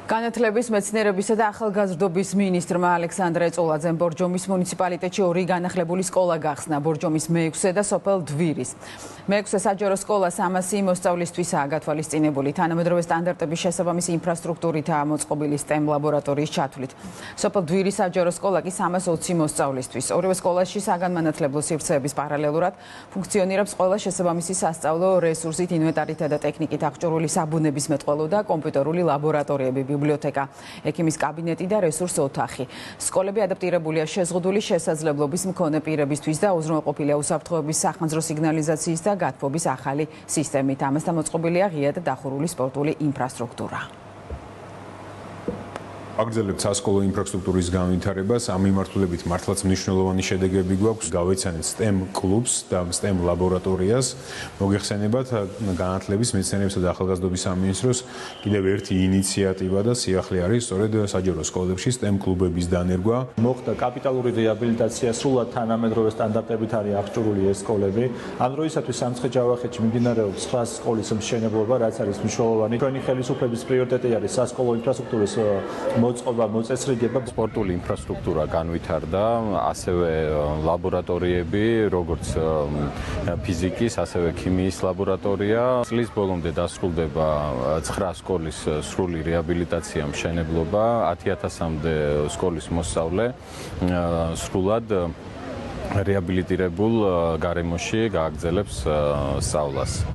განათლების, მეცნიერებისა და ახალგაზრდობის მინისტრმა ალექსანდრე წოლაძემ ბორჯომის მუნიციპალიტეტში 2 განახლებული სკოლა გახსნა, ბორჯომის მე-6 და სოფელ დვირის. მე-6 საჯარო სკოლა 300 მოსწავლისთვისაა გათვალისწინებული, თანამედროვე სტანდარტების შესაბამისი ინფრასტრუქტურითაა მოწყობილი STEM ლაბორატორიის ჩათვლით. სოფელ დვირის საჯარო სკოლა კი 320 მოსწავლისთვის. ორივე სკოლაში საგანმანათლებლო სივრცეების პარალელურად ფუნქციონირებს ყველა შესაბამისი სასწავლო რესურსით, ინვენტარითა და ტექნიკით აღჭურვილი საბუნების მეტყველო და კომპიუტერული ლაბორატორიები, ბიბლიოთეკა, ექიმის კაბინეტი და რესურს ოთახი. სკოლები ადაპტირებულია შეზღუდული შესაძლებლობის მქონე პირებისთვის და უზრუნველყოფილია უსაფრთხოების სახანძრო სიგნალიზაციის და გათბობის ახალი სისტემით. ამასთან მოწყობილია ღია და დახურული სპორტული ინფრასტრუქტურა. აგრძელებთ სასკოლო ინფრასტრუქტურის განვითარებას, ამ მიმართულებით მართლაც მნიშვნელოვანი შედეგები გვაქვს. გავეცანეთ STEM კლუბს და STEM ლაბორატორიას. მოგეხსენებათ, განათლების, მეცნიერებისა და ახალგაზრდობის სამინისტროს კიდევ ერთი ინიციატივა და სიახლე არის სწორედ საჯარო სკოლებში STEM კლუბების დანერგვა. მოხდა კაპიტალური რეაბილიტაცია, სრულად თანამედროვე სტანდარტებით არის აღჭურვილი ეს სკოლები. ამ დროისათვის სამცხე-ჯავახეთში მიმდინარეობს 9 სკოლის მშენებლობა, რაც არის მნიშვნელოვანი. ჩვენი ხელისუფლების პრიორიტეტი არის სასკოლო ინფრასტრუქტურის მოწყობა, მოწესრიგება. სპორტული ინფრასტრუქტურა განვითარდა, ასევე ლაბორატორიები, როგორც ფიზიკის, ასევე ქიმიის ლაბორატორია. წლის ბოლომდე დასრულდება 9 სკოლის სრული რეაბილიტაცია, მშენებლობა, 10,000-მდე სკოლის მოსწავლე სრულად რეაბილიტირებულ გარემოში გააგრძელებს სწავლას.